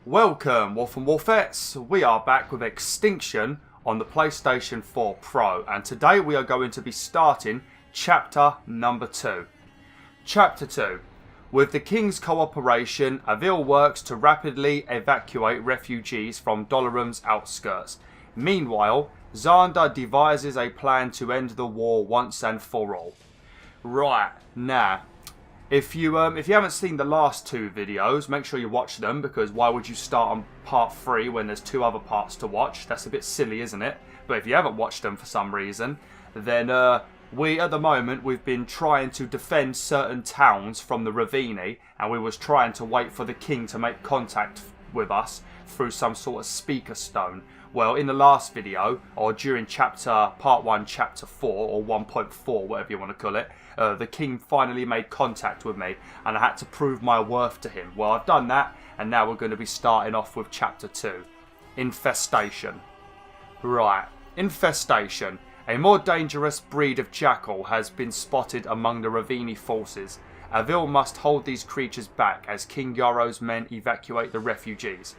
Welcome, Wolf and Wolfettes. We are back with Extinction on the PlayStation 4 Pro, and today we are going to be starting chapter number 2. Chapter 2. With the King's cooperation, Avil works to rapidly evacuate refugees from Dolorum's outskirts. Meanwhile, Xander devises a plan to end the war once and for all. Right, now, if you haven't seen the last two videos, make sure you watch them, because why would you start on part 3 when there's 2 other parts to watch? That's a bit silly, isn't it? But if you haven't watched them for some reason, then at the moment, we've been trying to defend certain towns from the Ravenii, and we was trying to wait for the king to make contact with us through some sort of speaker stone. Well, in the last video, or during part 1, chapter 4, or 1.4, whatever you want to call it, the king finally made contact with me, and I had to prove my worth to him. Well, I've done that, and now we're going to be starting off with chapter 2. Infestation. Right, infestation. A more dangerous breed of jackal has been spotted among the Ravenii forces. Avil must hold these creatures back as King Yarrow's men evacuate the refugees.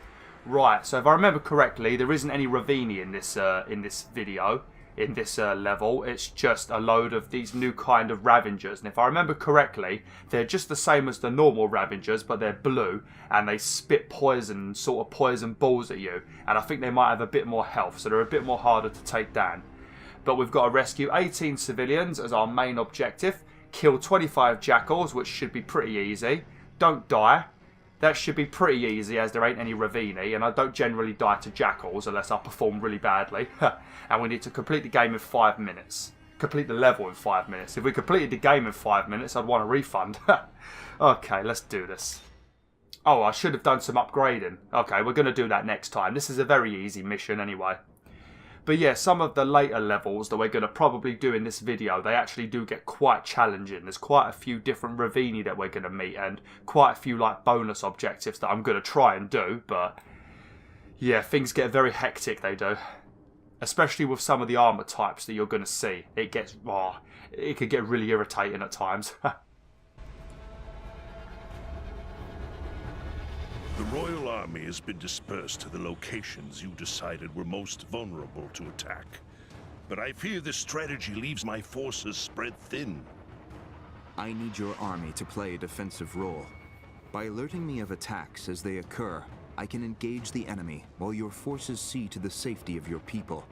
Right, so if I remember correctly, there isn't any Ravenii in this video, in this level. It's just a load of these new kind of Ravengers. And if I remember correctly, they're just the same as the normal Ravengers, but they're blue, and they spit poison, sort of poison balls at you. And I think they might have a bit more health, so they're a bit more harder to take down. But we've got to rescue 18 civilians as our main objective. Kill 25 jackals, which should be pretty easy. Don't die. That should be pretty easy, as there ain't any Ravenii, and I don't generally die to jackals unless I perform really badly. And we need to complete the game in 5 minutes. Complete the level in 5 minutes. If we completed the game in 5 minutes, I'd want a refund. Okay, let's do this. Oh, I should have done some upgrading. Okay, we're going to do that next time. This is a very easy mission anyway. But yeah, some of the later levels that we're going to probably do in this video, they actually do get quite challenging. There's quite a few different Ravenii that we're going to meet, and quite a few like bonus objectives that I'm going to try and do. But yeah, things get very hectic, they do. Especially with some of the armor types that you're going to see. It gets, it could get really irritating at times. The Royal Army has been dispersed to the locations you decided were most vulnerable to attack. But I fear this strategy leaves my forces spread thin. I need your army to play a defensive role. By alerting me of attacks as they occur, I can engage the enemy while your forces see to the safety of your people.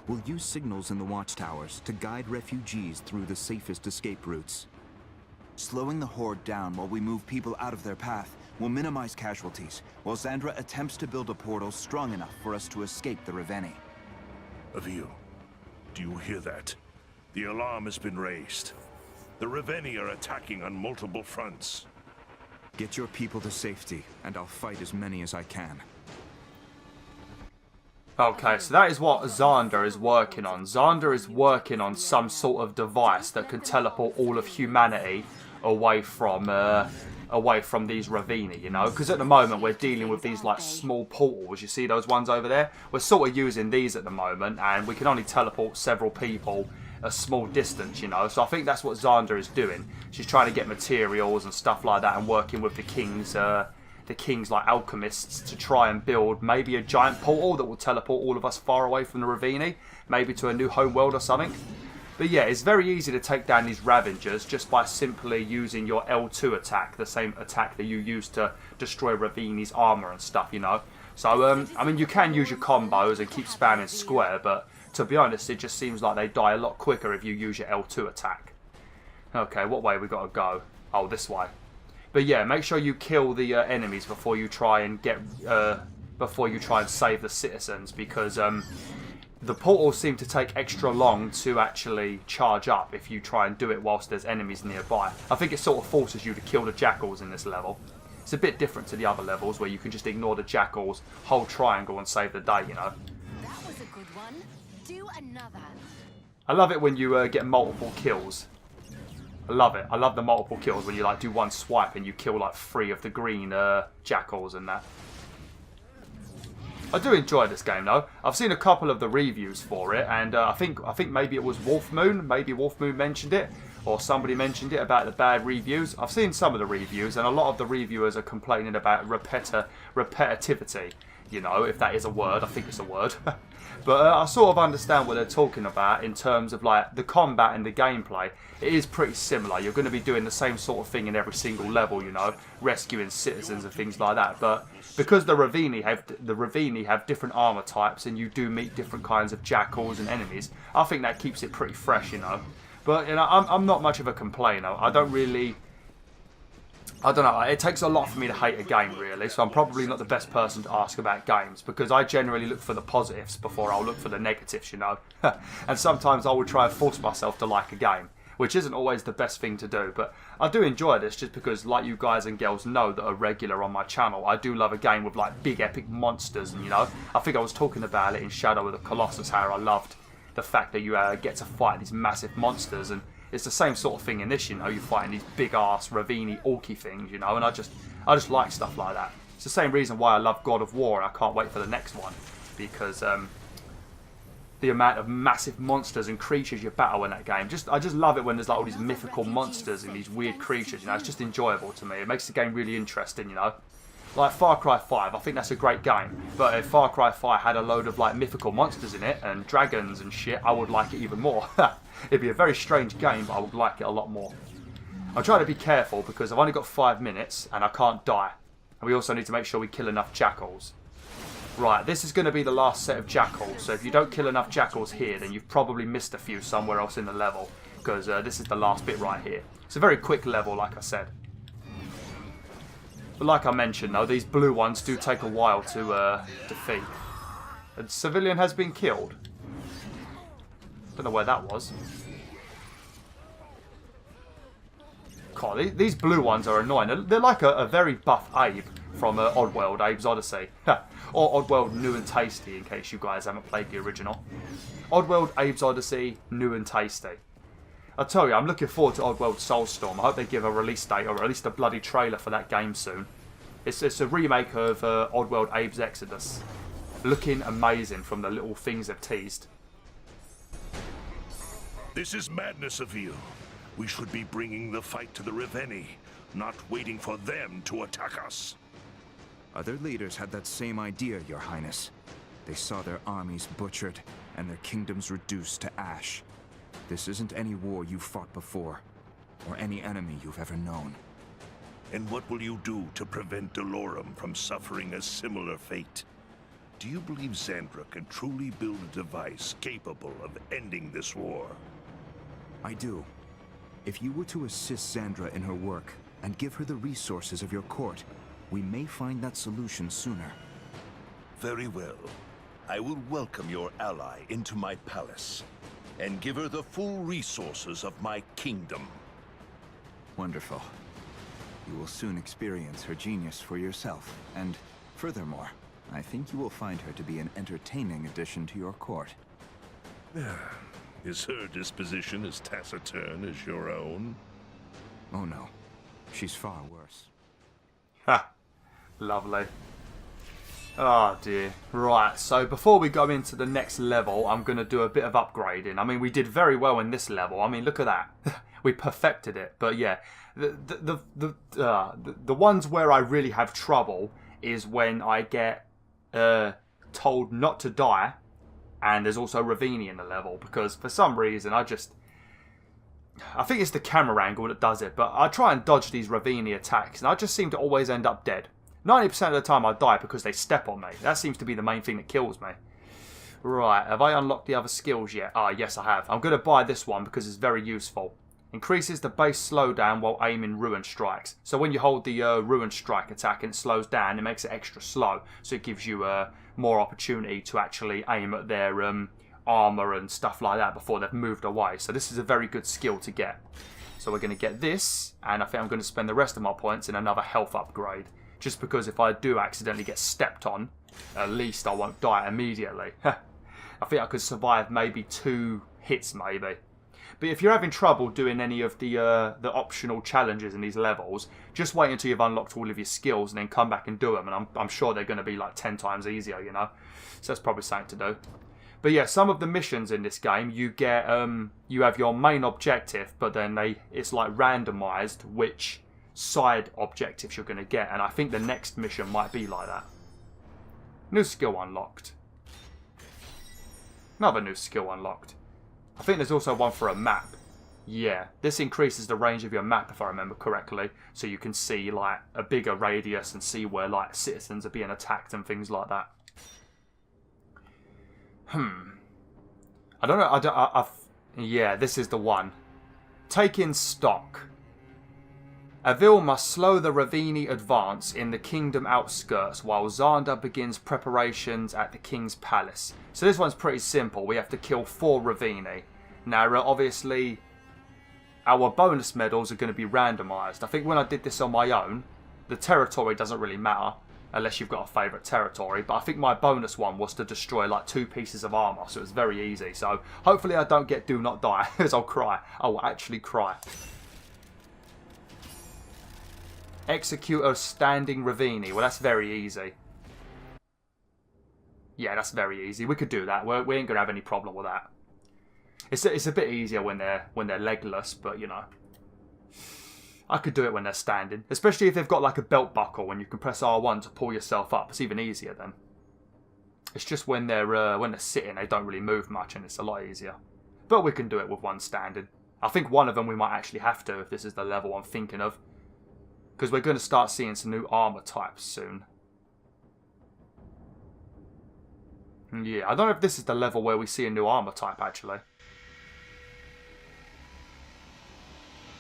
We'll use signals in the watchtowers to guide refugees through the safest escape routes. Slowing the horde down while we move people out of their path will minimize casualties, while Xandra attempts to build a portal strong enough for us to escape the Ravenii. Avil, do you hear that? The alarm has been raised. The Ravenii are attacking on multiple fronts. Get your people to safety, and I'll fight as many as I can. Okay, so that is what Xander is working on. Xander is working on some sort of device that can teleport all of humanity away from these Ravenii, you know, because at the moment we're dealing with these like small portals. You see those ones over there? We're sort of using these at the moment, and we can only teleport several people a small distance, you know. So I think that's what Xander is doing. She's trying to get materials and stuff like that, and working with the king's like alchemists to try and build maybe a giant portal that will teleport all of us far away from the Ravenii, maybe to a new home world or something. But yeah, it's very easy to take down these Ravengers just by simply using your L2 attack, the same attack that you use to destroy Ravini's armor and stuff, you know. So, I mean, you can use your combos and keep spamming square, but to be honest, it just seems like they die a lot quicker if you use your L2 attack. Okay, what way we got to go? Oh, this way. But yeah, make sure you kill the enemies before you try and save the citizens, because the portals seem to take extra long to actually charge up if you try and do it whilst there's enemies nearby. I think it sort of forces you to kill the jackals in this level. It's a bit different to the other levels where you can just ignore the jackals, hold triangle and save the day, you know. That was a good one. Do another. I love it when you get multiple kills. I love it. I love the multiple kills when you like do one swipe and you kill like 3 of the green jackals and that. I do enjoy this game though. I've seen a couple of the reviews for it, and I think maybe it was Wolf Moon. Maybe Wolf Moon mentioned it, or somebody mentioned it about the bad reviews. I've seen some of the reviews, and a lot of the reviewers are complaining about repetitivity. You know, if that is a word, I think it's a word. But I sort of understand what they're talking about in terms of like the combat and the gameplay. It is pretty similar. You're going to be doing the same sort of thing in every single level, you know, rescuing citizens and things like that. But because the Ravenii have different armor types, and you do meet different kinds of jackals and enemies, I think that keeps it pretty fresh, you know. But you know, I'm not much of a complainer. I don't know, it takes a lot for me to hate a game, really, so I'm probably not the best person to ask about games, because I generally look for the positives before I'll look for the negatives, you know. And sometimes I will try and force myself to like a game, which isn't always the best thing to do, but I do enjoy this just because, like you guys and girls know that are regular on my channel, I do love a game with like big epic monsters, and you know, I think I was talking about it in Shadow of the Colossus, how I loved the fact that you get to fight these massive monsters, and it's the same sort of thing in this, you know. You're fighting these big-ass Ravenii orky things, you know, and I just like stuff like that. It's the same reason why I love God of War, and I can't wait for the next one, because the amount of massive monsters and creatures you battle in that game. I just love it when there's like all these mythical monsters and these weird creatures, you know. It's just enjoyable to me. It makes the game really interesting, you know. Like Far Cry 5, I think that's a great game, but if Far Cry 5 had a load of like mythical monsters in it and dragons and shit, I would like it even more. It'd be a very strange game, but I would like it a lot more. I'm trying to be careful because I've only got 5 minutes and I can't die. And we also need to make sure we kill enough jackals. Right, this is going to be the last set of jackals, so if you don't kill enough jackals here, then you've probably missed a few somewhere else in the level, because this is the last bit right here. It's a very quick level, like I said. But like I mentioned, though, these blue ones do take a while to defeat. A civilian has been killed. Don't know where that was. God, these blue ones are annoying. They're like a very buff Abe from Oddworld, Abe's Odyssey. Or Oddworld New and Tasty, in case you guys haven't played the original. Oddworld Abe's Odyssey, New and Tasty. I tell you, I'm looking forward to Oddworld Soulstorm. I hope they give a release date, or at least a bloody trailer for that game soon. It's a remake of Oddworld Abe's Exodus. Looking amazing from the little things they've teased. This is madness of you. We should be bringing the fight to the Ravenii, not waiting for them to attack us. Other leaders had that same idea, Your Highness. They saw their armies butchered and their kingdoms reduced to ash. This isn't any war you've fought before, or any enemy you've ever known. And what will you do to prevent Dolorum from suffering a similar fate? Do you believe Xandra can truly build a device capable of ending this war? I do. If you were to assist Xandra in her work, and give her the resources of your court, we may find that solution sooner. Very well. I will welcome your ally into my palace, and give her the full resources of my kingdom. Wonderful. You will soon experience her genius for yourself, and furthermore, I think you will find her to be an entertaining addition to your court. Is her disposition as taciturn as your own? Oh no, she's far worse. Ha! Lovely. Oh dear. Right, so before we go into the next level, I'm going to do a bit of upgrading. I mean, we did very well in this level. I mean, look at that. We perfected it. But yeah, the ones where I really have trouble is when I get told not to die, and there's also Ravenii in the level, because for some reason I think it's the camera angle that does it, but I try and dodge these Ravenii attacks, and I just seem to always end up dead. 90% of the time I die because they step on me. That seems to be the main thing that kills me. Right, have I unlocked the other skills yet? Ah, yes I have. I'm going to buy this one because it's very useful. Increases the base slowdown while aiming ruin strikes. So when you hold the ruin strike attack and it slows down, it makes it extra slow. So it gives you more opportunity to actually aim at their armor and stuff like that before they've moved away. So this is a very good skill to get. So we're going to get this, and I think I'm going to spend the rest of my points in another health upgrade. Just because if I do accidentally get stepped on, at least I won't die immediately. I think I could survive maybe 2 hits maybe. But if you're having trouble doing any of the optional challenges in these levels, just wait until you've unlocked all of your skills and then come back and do them. And I'm sure they're going to be like 10 times easier, you know. So that's probably something to do. But yeah, some of the missions in this game, you get you have your main objective, but then it's like randomized which side objectives you're going to get, and I think the next mission might be like that. New skill unlocked. Another new skill unlocked. I think there's also one for a map. Yeah, this increases the range of your map if I remember correctly, so you can see like a bigger radius and see where like citizens are being attacked and things like that. I don't know. Yeah, this is the one. Taking stock. Avil must slow the Ravenii advance in the kingdom outskirts while Xander begins preparations at the king's palace. So this one's pretty simple. We have to kill 4 Ravenii. Now, obviously, our bonus medals are going to be randomised. I think when I did this on my own, the territory doesn't really matter unless you've got a favourite territory. But I think my bonus one was to destroy like 2 pieces of armour, so it was very easy. So hopefully I don't get do not die, as I'll cry. I will actually cry. Execute a standing Ravenii. Well, that's very easy. Yeah, that's very easy. We could do that. We ain't going to have any problem with that. It's a bit easier when they're legless, but you know. I could do it when they're standing. Especially if they've got like a belt buckle and you can press R1 to pull yourself up. It's even easier then. It's just when they're sitting, they don't really move much and it's a lot easier. But we can do it with one standing. I think one of them we might actually have to if this is the level I'm thinking of. Because we're going to start seeing some new armour types soon. Yeah, I don't know if this is the level where we see a new armour type, actually.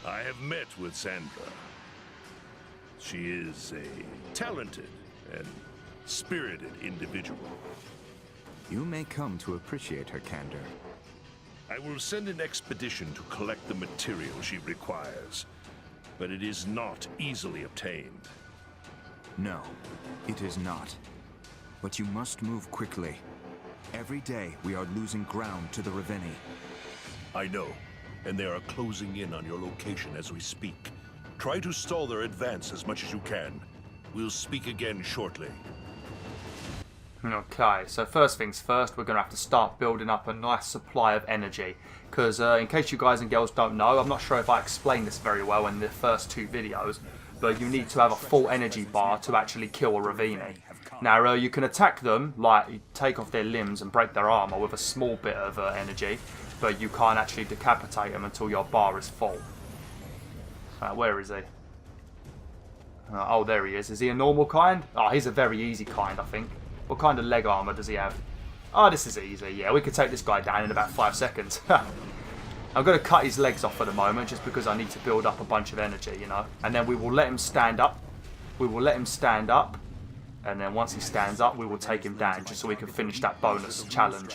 I have met with Sandra. She is a talented and spirited individual. You may come to appreciate her candor. I will send an expedition to collect the material she requires. But it is not easily obtained. No, it is not. But you must move quickly. Every day we are losing ground to the Ravenii. I know, and they are closing in on your location as we speak. Try to stall their advance as much as you can. We'll speak again shortly. Okay, so first things first, we're going to have to start building up a nice supply of energy. Because in case you guys and girls don't know, I'm not sure if I explained this very well in the first 2 videos, but you need to have a full energy bar to actually kill a Ravenii. Now, you can attack them, like you take off their limbs and break their armour with a small bit of energy, but you can't actually decapitate them until your bar is full. Where is he? Oh, there he is. Is he a normal kind? Oh, he's a very easy kind, I think. What kind of leg armour does he have? Oh, this is easy. Yeah, we could take this guy down in about 5 seconds. I'm going to cut his legs off for the moment just because I need to build up a bunch of energy, you know. And then we will let him stand up. We will let him stand up. And then once he stands up, we will take him down just so we can finish that bonus challenge.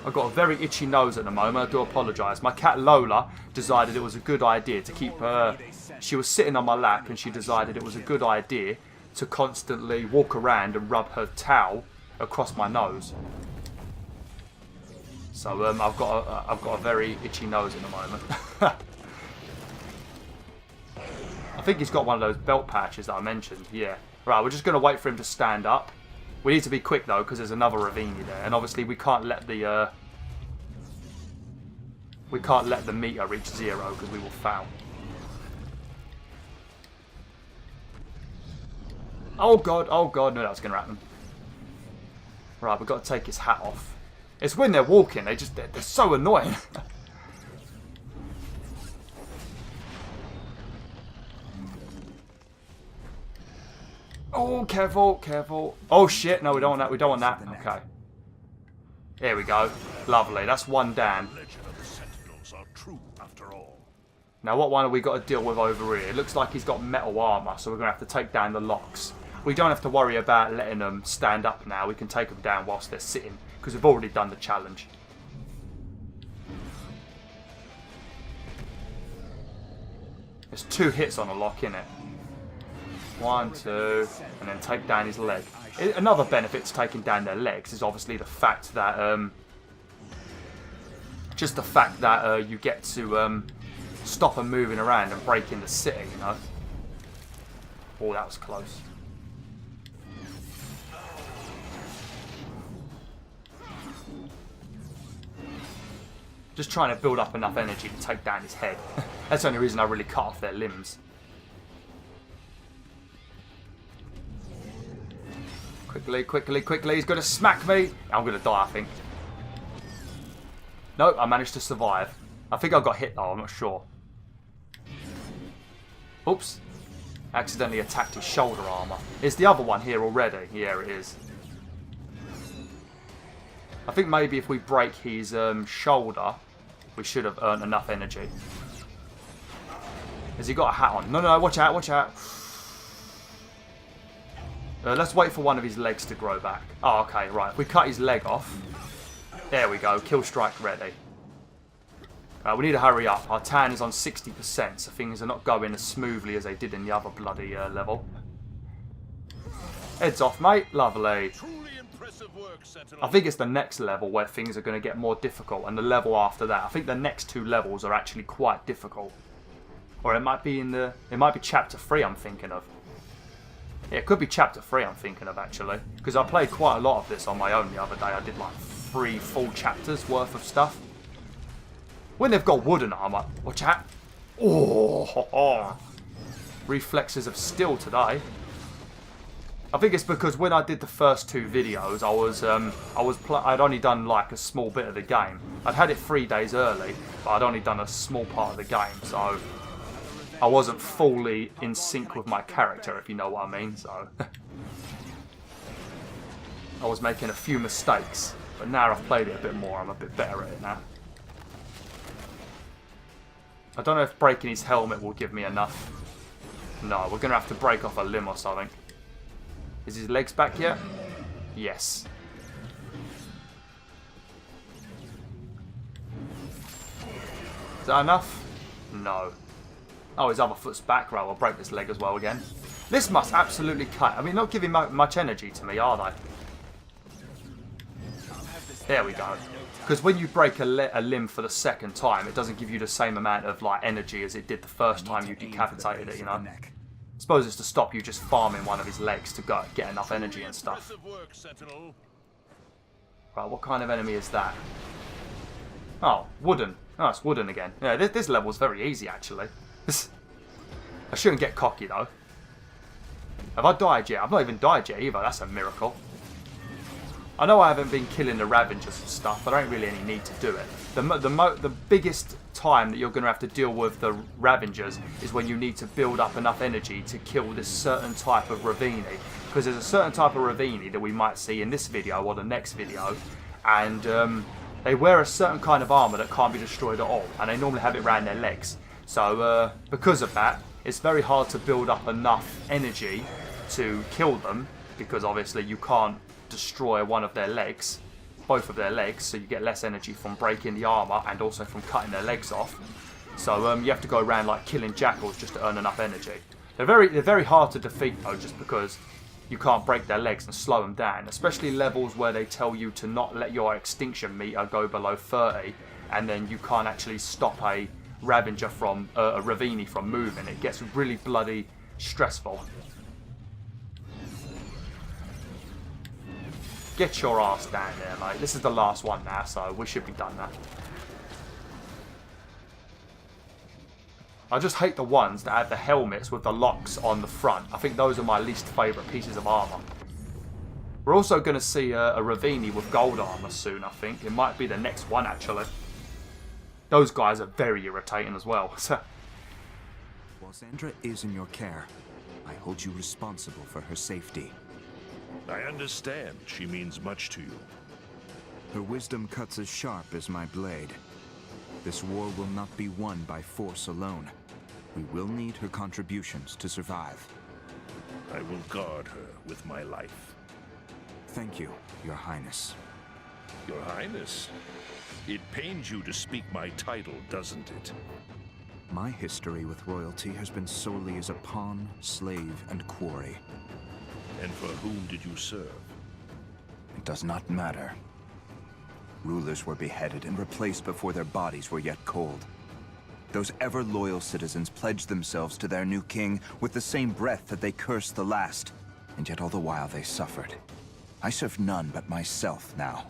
I've got a very itchy nose at the moment. I do apologise. My cat Lola decided it was a good idea to keep her... She was sitting on my lap and she decided it was a good idea to constantly walk around and rub her towel across my nose. So I've got a very itchy nose at the moment. I think he's got one of those belt patches that I mentioned. Yeah. Right, we're just going to wait for him to stand up. We need to be quick though because there's another Ravenii there, and obviously we can't let the meter reach 0 because we will fail. Oh god, no, that was going to happen. Right, we've got to take his hat off. It's when they're walking, they're so annoying. Oh, careful. Oh shit, no, we don't want that, Okay. Here we go. Lovely, that's one down. Now what one have we got to deal with over here? It looks like he's got metal armour, so we're going to have to take down the locks. We don't have to worry about letting them stand up now. We can take them down whilst they're sitting, because we've already done the challenge. There's 2 hits on a lock, innit? 1, 2, and then take down his leg. Another benefit to taking down their legs is obviously the fact that, you get to stop them moving around and break into city, you know? Oh, that was close. Just trying to build up enough energy to take down his head. That's the only reason I really cut off their limbs. Quickly, quickly, quickly. He's going to smack me. I'm going to die, I think. Nope, I managed to survive. I think I got hit though, I'm not sure. Oops. Accidentally attacked his shoulder armor. Is the other one here already? Yeah, it is. I think maybe if we break his shoulder, we should have earned enough energy. Has he got a hat on? No, no, watch out, watch out. Let's wait for one of his legs to grow back. Oh, okay, right. If we cut his leg off. There we go. Kill strike ready. We need to hurry up. Our tan is on 60%, so things are not going as smoothly as they did in the other bloody level. Heads off, mate. Lovely. I think it's the next level where things are going to get more difficult, and the level after that. I think the next two levels are actually quite difficult. Or it might be it might be chapter 3 I'm thinking of. Yeah, it could be chapter 3 I'm thinking of actually, because I played quite a lot of this on my own the other day. I did like 3 full chapters worth of stuff. When they've got wooden armor, watch out! Oh, reflexes of steel today. I think it's because when I did the first 2 videos, I'd only done like a small bit of the game. I'd had it 3 days early, but I'd only done a small part of the game, so I wasn't fully in sync with my character, if you know what I mean. So I was making a few mistakes, but now I've played it a bit more. I'm a bit better at it now. I don't know if breaking his helmet will give me enough. No, we're going to have to break off a limb or something. Is his legs back yet? Yes. Is that enough? No. Oh, his other foot's back. Right, we'll break this leg as well again. This must absolutely cut. I mean, not giving much energy to me, are they? There we go. Because when you break a limb for the second time, it doesn't give you the same amount of like energy as it did the first time you decapitated it, you know? I suppose it's to stop you just farming one of his legs to get enough energy and stuff. Right, what kind of enemy is that? Oh, wooden. Oh, it's wooden again. Yeah, this level's very easy, actually. I shouldn't get cocky, though. Have I died yet? I've not even died yet, either. That's a miracle. I know I haven't been killing the Ravengers and stuff, but I don't really any need to do it. The biggest time that you're going to have to deal with the Ravengers is when you need to build up enough energy to kill this certain type of Ravenii. Because there's a certain type of Ravenii that we might see in this video or the next video, and they wear a certain kind of armour that can't be destroyed at all, and they normally have it around their legs. So because of that, it's very hard to build up enough energy to kill them, because obviously you can't destroy one of their legs, both of their legs, so you get less energy from breaking the armor and also from cutting their legs off. So you have to go around like killing jackals just to earn enough energy. They're very hard to defeat though, just because you can't break their legs and slow them down, especially levels where they tell you to not let your extinction meter go below 30, and then you can't actually stop a Ravenger from a Ravenii from moving. It gets really bloody stressful. Get your ass down there, mate. This is the last one now, so we should be done now. I just hate the ones that have the helmets with the locks on the front. I think those are my least favourite pieces of armour. We're also going to see a Ravenii with gold armour soon, I think. It might be the next one, actually. Those guys are very irritating as well. While Sandra is in your care, I hold you responsible for her safety. I understand. She means much to you. Her wisdom cuts as sharp as my blade. This war will not be won by force alone. We will need her contributions to survive. I will guard her with my life. Thank you, Your Highness. Your Highness, it pains you to speak my title, doesn't it? My history with royalty has been solely as a pawn, slave, and quarry. And for whom did you serve? It does not matter. Rulers were beheaded and replaced before their bodies were yet cold. Those ever-loyal citizens pledged themselves to their new king with the same breath that they cursed the last, and yet all the while they suffered. I serve none but myself now.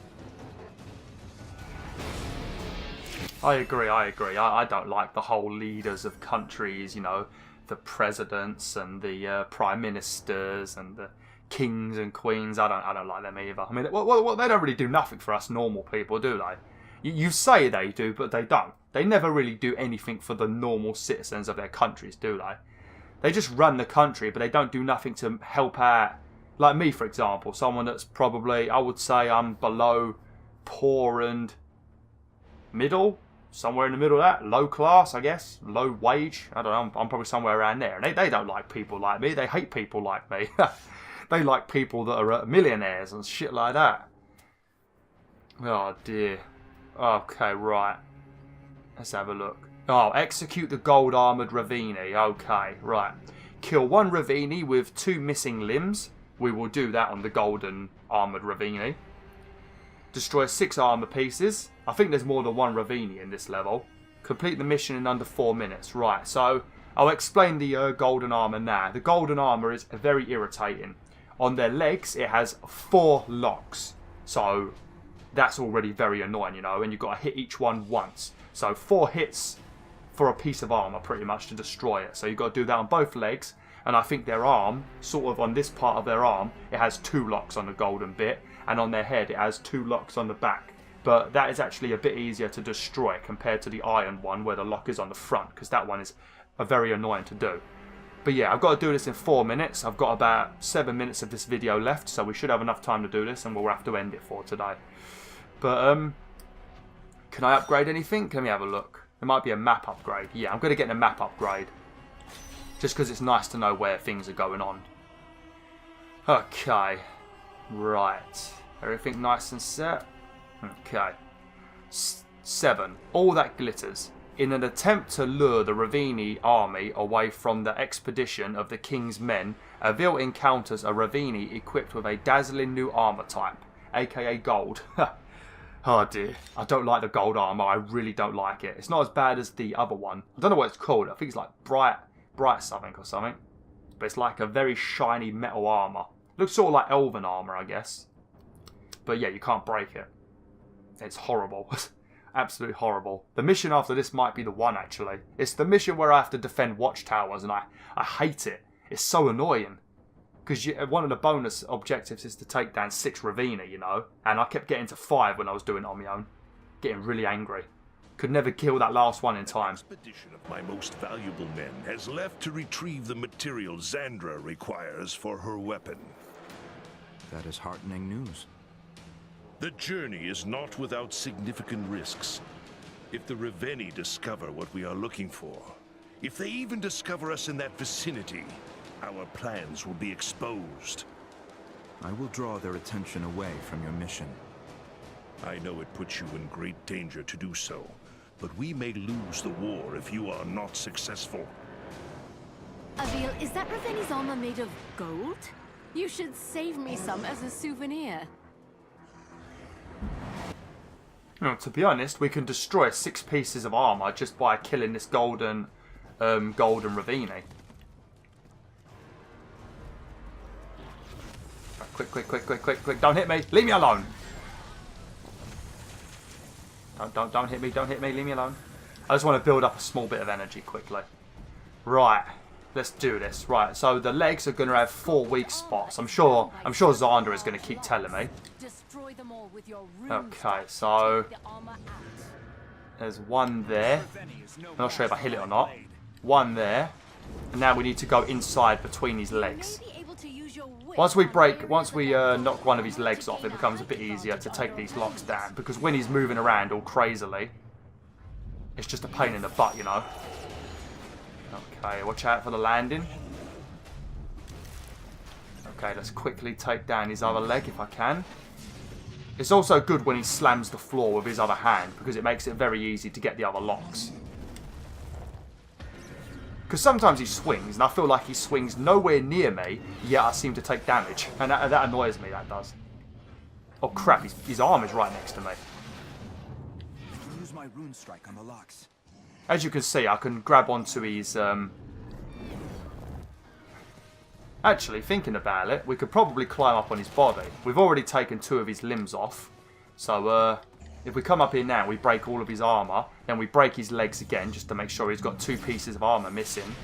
I agree, I agree. I don't like the whole leaders of countries, you know, the presidents and the prime ministers and the kings and queens. I don't like them either. I mean, well, they don't really do nothing for us normal people, do they? You say they do, but they don't. They never really do anything for the normal citizens of their countries, do they? They just run the country, but they don't do nothing to help out. Like me, for example, someone that's probably, I would say I'm below poor and middle. Somewhere in the middle of that. Low class, I guess. Low wage. I don't know. I'm probably somewhere around there. And they don't like people like me. They hate people like me. They like people that are millionaires and shit like that. Oh, dear. Okay, right. Let's have a look. Oh, execute the gold-armoured Ravenii. Okay, right. Kill one Ravenii with 2 missing limbs. We will do that on the golden-armoured Ravenii. Destroy 6 armour pieces. I think there's more than 1 Ravenii in this level. Complete the mission in under 4 minutes. Right, so I'll explain the golden armour now. The golden armour is very irritating. On their legs, it has 4 locks. So that's already very annoying, you know, and you've got to hit each one once. So 4 hits for a piece of armour, pretty much, to destroy it. So you've got to do that on both legs. And I think their arm, sort of on this part of their arm, it has 2 locks on the golden bit. And on their head, it has 2 locks on the back. But that is actually a bit easier to destroy compared to the iron one, where the lock is on the front, because that one is very annoying to do. But yeah, I've got to do this in 4 minutes. I've got about 7 minutes of this video left, so we should have enough time to do this, and we'll have to end it for today. But, can I upgrade anything? Let me have a look. There might be a map upgrade. Yeah, I'm going to get a map upgrade. Just because it's nice to know where things are going on. Okay. Right. Everything nice and set. Okay. 7. All that glitters. In an attempt to lure the Ravenii army away from the expedition of the king's men, Avil encounters a Ravenii equipped with a dazzling new armor type, aka gold. Oh dear, I don't like the gold armor. I really don't like it. It's not as bad as the other one. I don't know what it's called. I think it's like bright something or something. But it's like a very shiny metal armor. Looks sort of like elven armor, I guess. But yeah, you can't break it. It's horrible. Absolutely horrible. The mission after this might be the one, actually. It's the mission where I have to defend watchtowers, and I hate it. It's so annoying. Because one of the bonus objectives is to take down 6 Ravenii, you know. And I kept getting to 5 when I was doing it on my own. Getting really angry. Could never kill that last one in time. The expedition of my most valuable men has left to retrieve the material Xandra requires for her weapon. That is heartening news. The journey is not without significant risks. If the Ravenii discover what we are looking for, if they even discover us in that vicinity, our plans will be exposed. I will draw their attention away from your mission. I know it puts you in great danger to do so, but we may lose the war if you are not successful. Avil, is that Raveni's armor made of gold? You should save me some as a souvenir. No, to be honest, we can destroy 6 pieces of armor just by killing this golden Ravenii. Quick. Don't hit me. Leave me alone. Don't hit me. Don't hit me. Leave me alone. I just want to build up a small bit of energy quickly. Right. Let's do this. Right. So the legs are going to have 4 weak spots. I'm sure Xandra is going to keep telling me. Okay. So there's 1 there. I'm not sure if I hit it or not. 1 there. And now we need to go inside between his legs. Once we knock one of his legs off, it becomes a bit easier to take these locks down. Because when he's moving around all crazily, it's just a pain in the butt, you know. Okay, watch out for the landing. Okay, let's quickly take down his other leg if I can. It's also good when he slams the floor with his other hand, because it makes it very easy to get the other locks. Because sometimes he swings, and I feel like he swings nowhere near me, yet I seem to take damage. And that annoys me, that does. Oh crap, his arm is right next to me. Use my rune strike on the locks. As you can see, I can grab onto his... Actually, thinking about it, we could probably climb up on his body. We've already taken 2 of his limbs off. So, if we come up here now, we break all of his armour, then we break his legs again just to make sure he's got 2 pieces of armour missing,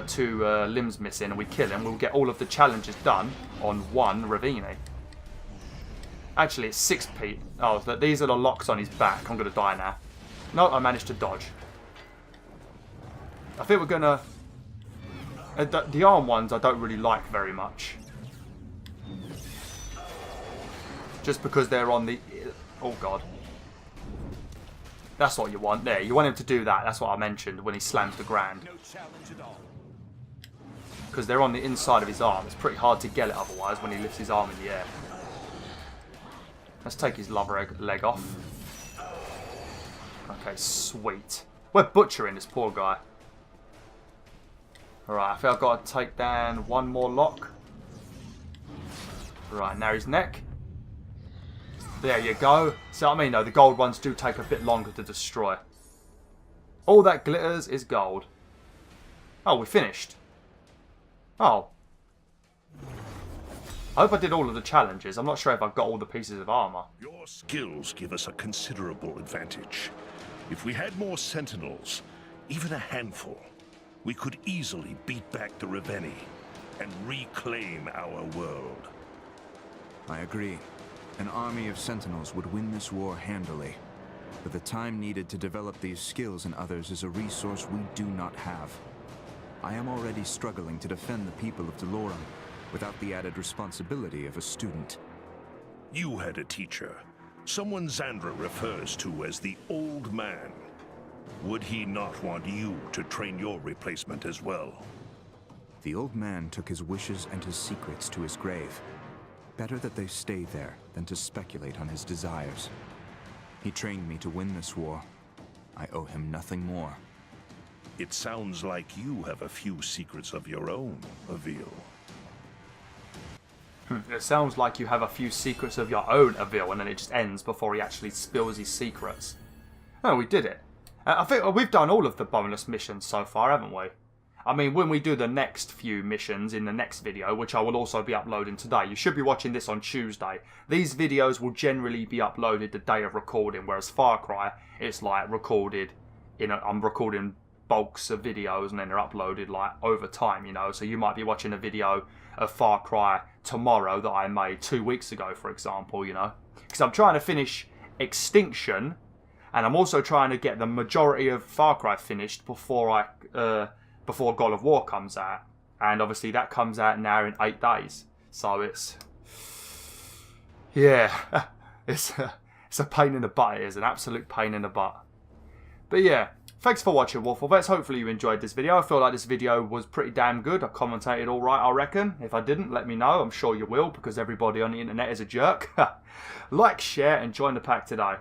2 limbs missing, and we kill him, we'll get all of the challenges done on 1 Ravenii. Actually, it's 6 Pete. Oh, these are the locks on his back. I'm going to die now. No, I managed to dodge. I think we're going to... the arm ones I don't really like very much. Just because they're on the... Oh, God. That's what you want there. You want him to do that. That's what I mentioned when he slams the ground. Because they're on the inside of his arm. It's pretty hard to get it otherwise when he lifts his arm in the air. Let's take his lover leg off. Okay, sweet. We're butchering this poor guy. Alright, I think I've got to take down 1 more lock. Right, now his neck. There you go. See what I mean though? The gold ones do take a bit longer to destroy. All that glitters is gold. Oh, we finished. Oh. I hope I did all of the challenges. I'm not sure if I've got all the pieces of armour. Your skills give us a considerable advantage. If we had more sentinels, even a handful, we could easily beat back the Ravenii and reclaim our world. I agree. An army of sentinels would win this war handily. But the time needed to develop these skills in others is a resource we do not have. I am already struggling to defend the people of Delorum without the added responsibility of a student. You had a teacher, someone Xandra refers to as the Old Man. Would he not want you to train your replacement as well? The Old Man took his wishes and his secrets to his grave. Better that they stay there than to speculate on his desires. He trained me to win this war. I owe him nothing more. It sounds like you have a few secrets of your own, Avil. It sounds like you have a few secrets of your own, Avil, and then it just ends before he actually spills his secrets. Oh, we did it. I think we've done all of the bonus missions so far, haven't we? I mean, when we do the next few missions in the next video, which I will also be uploading today, you should be watching this on Tuesday. These videos will generally be uploaded the day of recording, whereas Far Cry, it's like recorded, I'm recording bulks of videos and then they're uploaded like over time, you know. So you might be watching a video of Far Cry tomorrow that I made 2 weeks ago, for example, you know. Because I'm trying to finish Extinction, and I'm also trying to get the majority of Far Cry finished before before God of War comes out. And obviously that comes out now in 8 days. So it's... yeah, it's a pain in the butt. It is an absolute pain in the butt. But yeah, thanks for watching, WolfTheWolf. Hopefully you enjoyed this video. I feel like this video was pretty damn good. I commentated all right, I reckon. If I didn't, let me know. I'm sure you will, because everybody on the internet is a jerk. Like, share, and join the pack today.